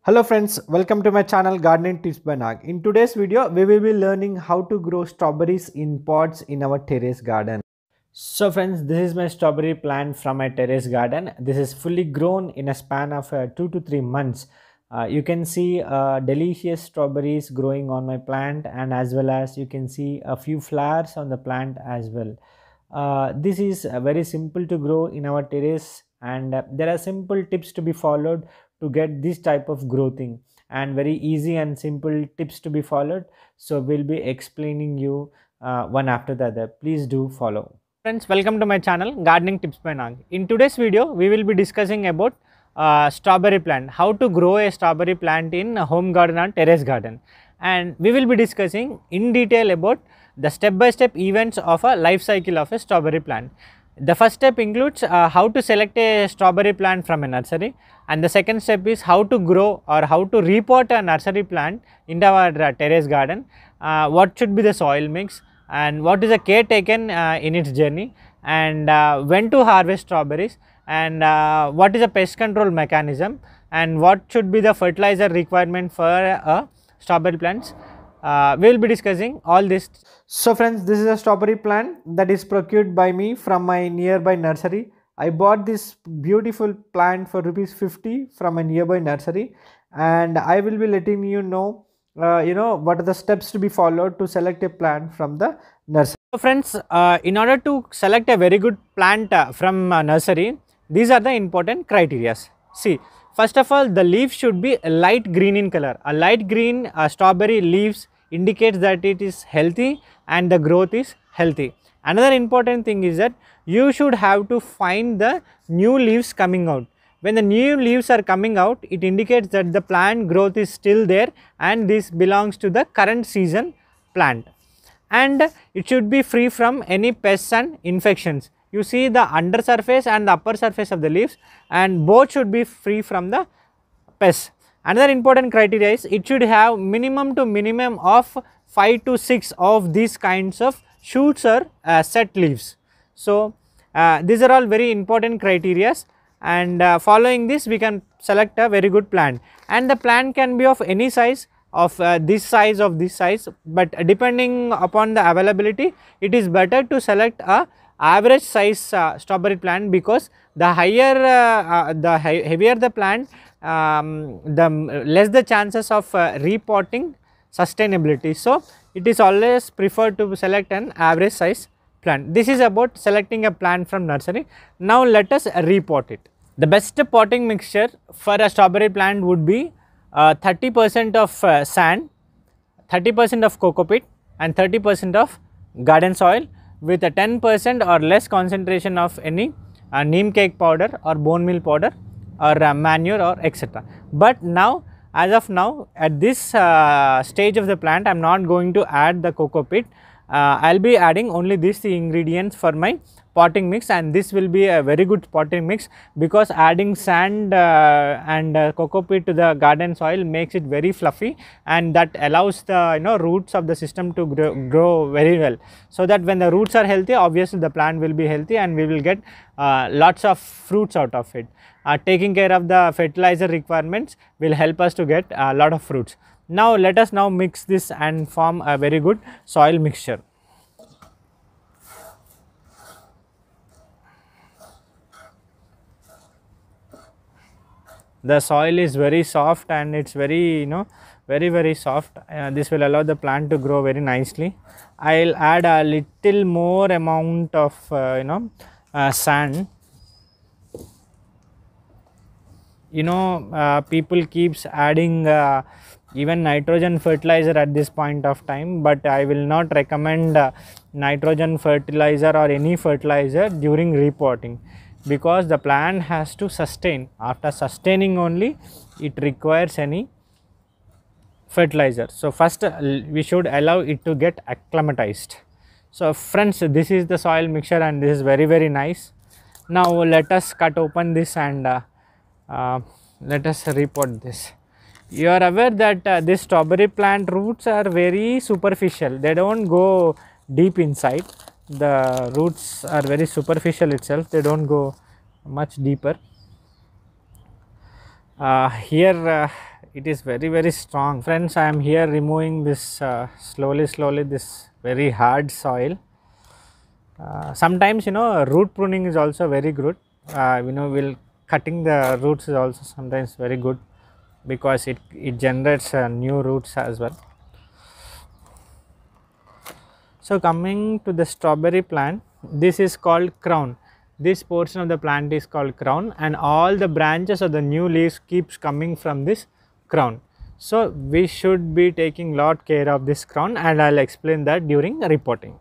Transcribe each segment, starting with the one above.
Hello friends, welcome to my channel Gardening Tips by Nag. In today's video, we will be learning how to grow strawberries in pots in our terrace garden. So friends, this is my strawberry plant from my terrace garden. This is fully grown in a span of 2 to 3 months. You can see delicious strawberries growing on my plant, and as well as you can see a few flowers on the plant as well. This is very simple to grow in our terrace, and there are simple tips to be followed to get this type of growing, and very easy and simple tips to be followed. So we'll be explaining you one after the other. Please do follow. Friends, welcome to my channel Gardening Tips by Nag. In today's video, we will be discussing about strawberry plant, how to grow a strawberry plant in a home garden or terrace garden, and we will be discussing in detail about the step-by-step events of a life cycle of a strawberry plant. The first step includes how to select a strawberry plant from a nursery, and the second step is how to grow or how to repot a nursery plant into our terrace garden, what should be the soil mix, and what is the care taken in its journey, and when to harvest strawberries, and what is a pest control mechanism, and what should be the fertilizer requirement for strawberry plants. We will be discussing all this. So friends, this is a strawberry plant that is procured by me from my nearby nursery. I bought this beautiful plant for ₹50 from a nearby nursery, and I will be letting you know what are the steps to be followed to select a plant from the nursery. So friends, in order to select a very good plant from nursery, these are the important criteria. See, first of all, the leaf should be light green in color. A light green strawberry leaves indicates that it is healthy and the growth is healthy. Another important thing is that you should have to find the new leaves coming out. When the new leaves are coming out, it indicates that the plant growth is still there and this belongs to the current season plant. And it should be free from any pests and infections. You see the under surface and the upper surface of the leaves, and both should be free from the pests. Another important criteria is it should have minimum to minimum of 5 to 6 of these kinds of shoots or set leaves. So these are all very important criteria, and following this we can select a very good plant, and the plant can be of any size, of this size, of this size, but depending upon the availability, it is better to select a average size strawberry plant, because the higher heavier the plant, the less the chances of repotting sustainability. So it is always preferred to select an average size plant. This is about selecting a plant from nursery. Now let us repot it. The best potting mixture for a strawberry plant would be 30% of sand, 30% of coco peat, and 30% of garden soil, with a 10% or less concentration of any neem cake powder or bone meal powder or manure or etc. But now, as of now, at this stage of the plant, I am not going to add the coco peat. I will be adding only these three ingredients for my potting mix, and this will be a very good potting mix, because adding sand and coco peat to the garden soil makes it very fluffy, and that allows the roots of the system to grow very well. So that when the roots are healthy, obviously the plant will be healthy and we will get lots of fruits out of it. Taking care of the fertilizer requirements will help us to get a lot of fruits. Now let us now mix this and form a very good soil mixture. The soil is very soft and it is very very soft. This will allow the plant to grow very nicely. I will add a little more amount of sand. People keeps adding even nitrogen fertilizer at this point of time, but I will not recommend nitrogen fertilizer or any fertilizer during repotting, because the plant has to sustain. After sustaining only it requires any fertilizer. So first we should allow it to get acclimatized. So friends, this is the soil mixture and this is very very nice. Now let us cut open this and let us repot this. You are aware that this strawberry plant roots are very superficial, they do not go deep inside. The roots are very superficial itself, they do not go much deeper. Here it is very strong. Friends, I am here removing this slowly this very hard soil. Sometimes root pruning is also very good. Will cutting the roots is also sometimes very good, because it generates new roots as well. So coming to the strawberry plant, this is called crown. This portion of the plant is called crown, and all the branches of the new leaves keeps coming from this crown. So we should be taking lot care of this crown, and I'll explain that during repotting.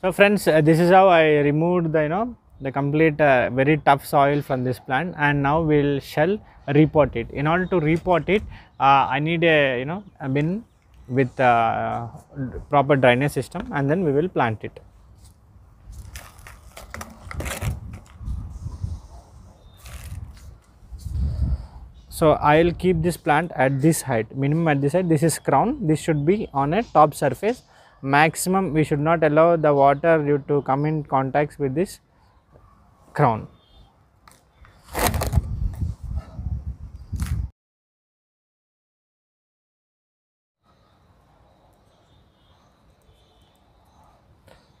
So friends, this is how I removed the complete very tough soil from this plant, and now we'll shall repot it. In order to repot it, I need a bin with proper drainage system, and then we will plant it. So I'll keep this plant at this height, minimum at this height. This is crown. This should be on a top surface. Maximum we should not allow the water due to come in contact with this crown.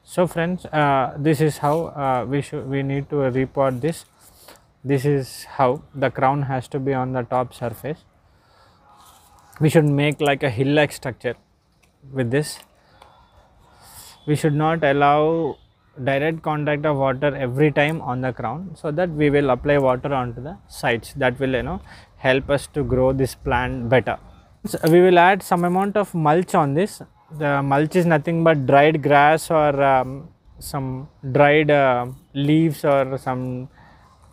So friends, this is how we need to repot this. This is how the crown has to be on the top surface. We should make like a hill-like structure with this. We should not allow direct contact of water every time on the crown, so that we will apply water onto the sides. That will help us to grow this plant better. So we will add some amount of mulch on this. The mulch is nothing but dried grass, or some dried leaves, or some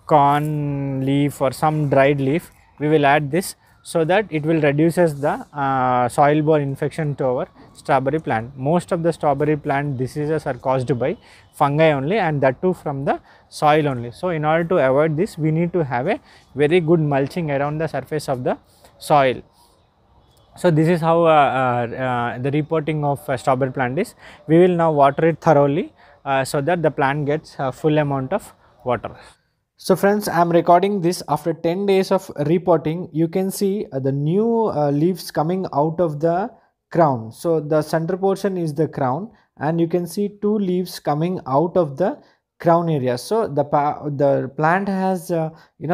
corn leaf, or some dried leaf. We will add this, so that it will reduces the soil borne infection to our strawberry plant. Most of the strawberry plant diseases are caused by fungi only, and that too from the soil only. So in order to avoid this, we need to have a very good mulching around the surface of the soil. So this is how the repotting of strawberry plant is. We will now water it thoroughly, so that the plant gets full amount of water. So friends, I am recording this after 10 days of repotting. You can see the new leaves coming out of the crown. So the center portion is the crown, and you can see 2 leaves coming out of the crown area. So the plant has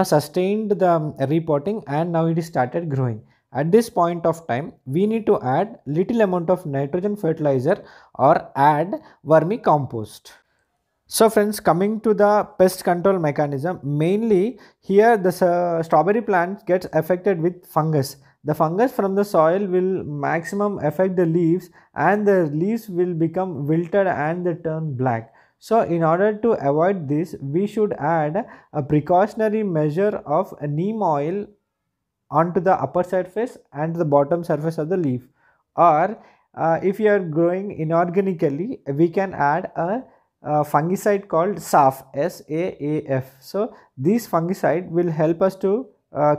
sustained the repotting, and now it is started growing. At this point of time, we need to add little amount of nitrogen fertilizer, or add vermicompost. So friends, coming to the pest control mechanism, mainly here the strawberry plant gets affected with fungus. The fungus from the soil will maximum affect the leaves, and the leaves will become wilted and they turn black. So in order to avoid this, we should add a precautionary measure of neem oil onto the upper surface and the bottom surface of the leaf. Or if you are growing inorganically, we can add a fungicide called SAF, SAAF. So this fungicide will help us to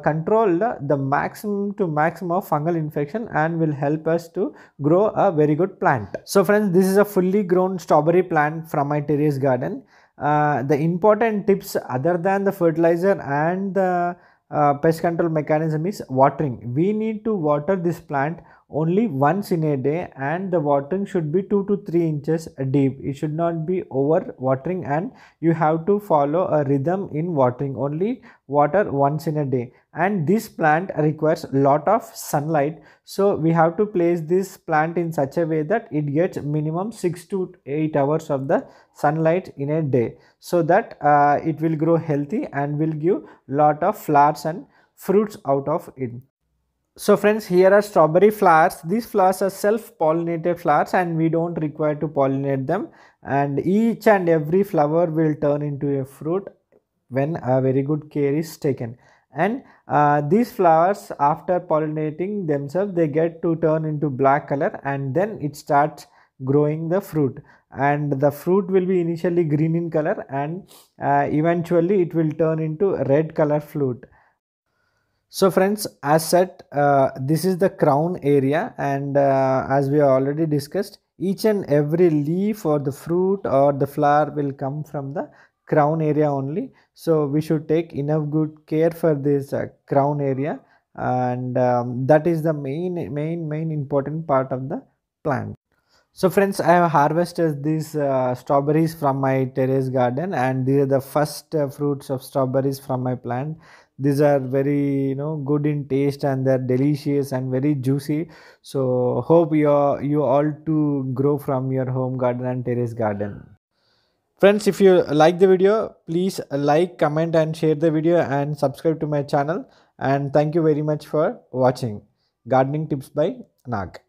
control the maximum to maximum of fungal infection, and will help us to grow a very good plant. So friends, this is a fully grown strawberry plant from my terrace garden. The important tips other than the fertilizer and the pest control mechanism is watering. We need to water this plant only once in a day, and the watering should be 2 to 3 inches deep. It should not be over watering, and you have to follow a rhythm in watering. Only water once in a day, and this plant requires lot of sunlight. So we have to place this plant in such a way that it gets minimum 6 to 8 hours of the sunlight in a day, so that it will grow healthy and will give lot of flowers and fruits out of it. So friends, here are strawberry flowers. These flowers are self-pollinated flowers, and we don't require to pollinate them, and each and every flower will turn into a fruit when a very good care is taken. And these flowers, after pollinating themselves, they get to turn into black color, and then it starts growing the fruit, and the fruit will be initially green in color, and eventually it will turn into red color fruit. So friends, as said, this is the crown area, and as we already discussed, each and every leaf or the fruit or the flower will come from the crown area only. So we should take enough good care for this crown area. and that is the main important part of the plant. So friends, I have harvested these strawberries from my terrace garden, and these are the first fruits of strawberries from my plant. These are very good in taste, and they're delicious and very juicy. So hope you all to grow from your home garden and terrace garden. Friends, if you like the video, please like, comment and share the video and subscribe to my channel. And thank you very much for watching Gardening Tips by Nag.